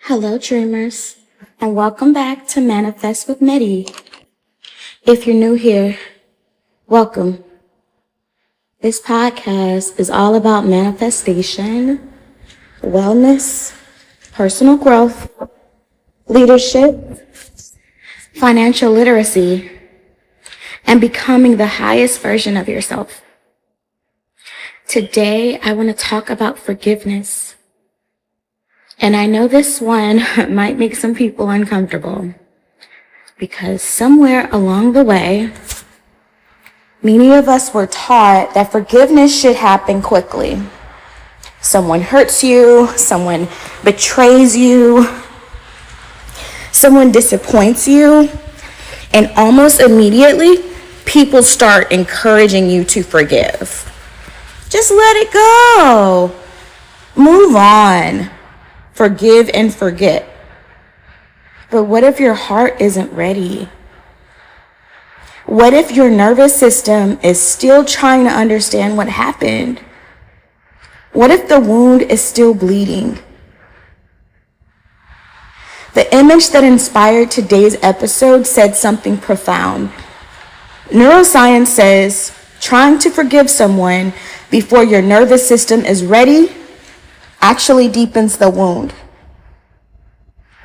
Hello, dreamers, and welcome back to Manifest with Metty. If you're new here, welcome. This podcast is all about manifestation, wellness, personal growth, leadership, financial literacy, and becoming the highest version of yourself. Today, I want to talk about forgiveness. And I know this one might make some people uncomfortable because somewhere along the way, many of us were taught that forgiveness should happen quickly. Someone hurts you, someone betrays you, someone disappoints you, and almost immediately, people start encouraging you to forgive. Just let it go. Move on. Forgive and forget. But what if your heart isn't ready? What if your nervous system is still trying to understand what happened? What if the wound is still bleeding? The image that inspired today's episode said something profound. Neuroscience says trying to forgive someone before your nervous system is ready actually deepens the wound.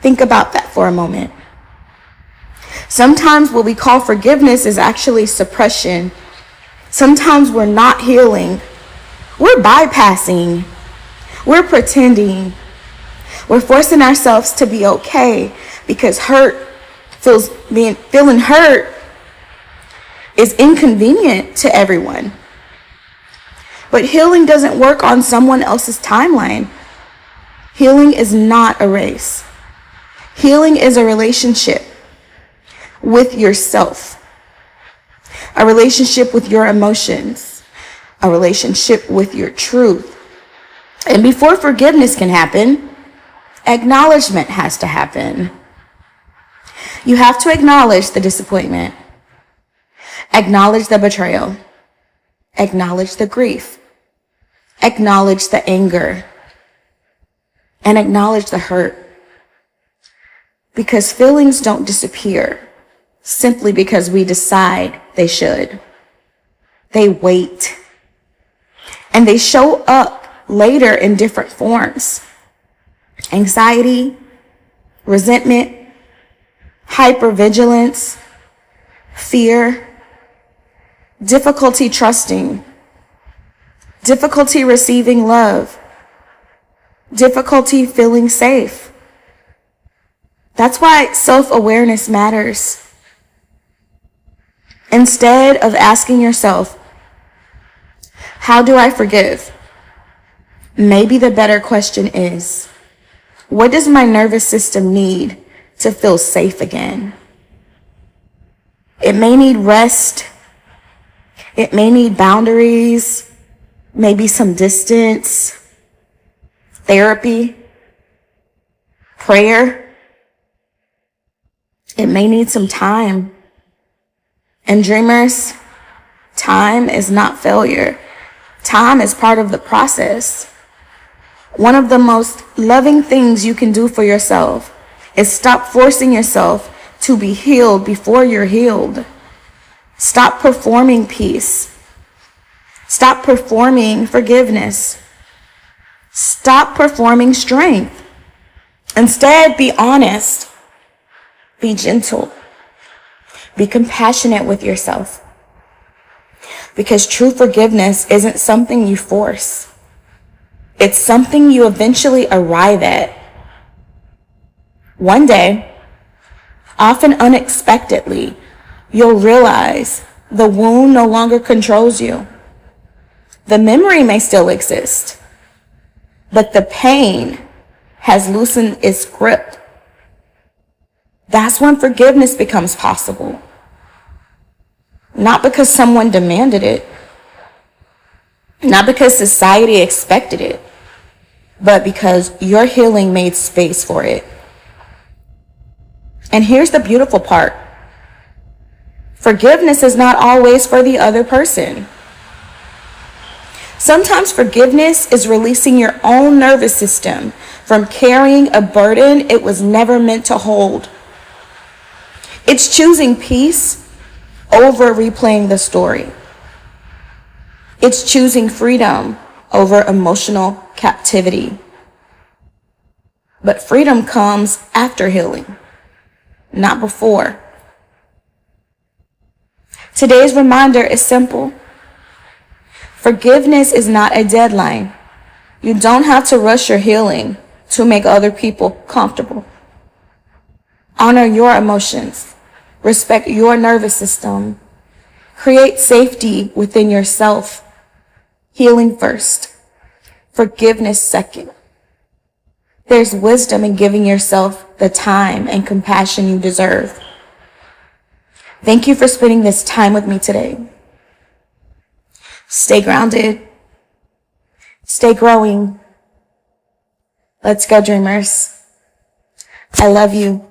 Think about that for a moment. Sometimes what we call forgiveness is actually suppression. Sometimes we're not healing. We're bypassing. We're pretending. We're forcing ourselves to be okay because feeling hurt is inconvenient to everyone. But healing doesn't work on someone else's timeline. Healing is not a race. Healing is a relationship with yourself, a relationship with your emotions, a relationship with your truth. And before forgiveness can happen, acknowledgement has to happen. You have to acknowledge the disappointment, acknowledge the betrayal, acknowledge the grief, acknowledge the anger, and acknowledge the hurt. Because feelings don't disappear simply because we decide they should. They wait. And they show up later in different forms. Anxiety, resentment, hypervigilance, fear, difficulty trusting, difficulty receiving love, difficulty feeling safe. That's why self-awareness matters. Instead of asking yourself, how do I forgive? Maybe the better question is, what does my nervous system need to feel safe again? It may need rest. It may need boundaries, maybe some distance, therapy, prayer. It may need some time. And dreamers, time is not failure. Time is part of the process. One of the most loving things you can do for yourself is stop forcing yourself to be healed before you're healed. Stop performing peace. Stop performing forgiveness. Stop performing strength. Instead, be honest. Be gentle. Be compassionate with yourself. Because true forgiveness isn't something you force. It's something you eventually arrive at. One day, often unexpectedly, you'll realize the wound no longer controls you. The memory may still exist, but the pain has loosened its grip. That's when forgiveness becomes possible. Not because someone demanded it, not because society expected it, but because your healing made space for it. And here's the beautiful part. Forgiveness is not always for the other person. Sometimes forgiveness is releasing your own nervous system from carrying a burden it was never meant to hold. It's choosing peace over replaying the story. It's choosing freedom over emotional captivity. But freedom comes after healing, not before. Today's reminder is simple. Forgiveness is not a deadline. You don't have to rush your healing to make other people comfortable. Honor your emotions. Respect your nervous system. Create safety within yourself. Healing first. Forgiveness second. There's wisdom in giving yourself the time and compassion you deserve. Thank you for spending this time with me today. Stay grounded. Stay growing. Let's go, dreamers. I love you.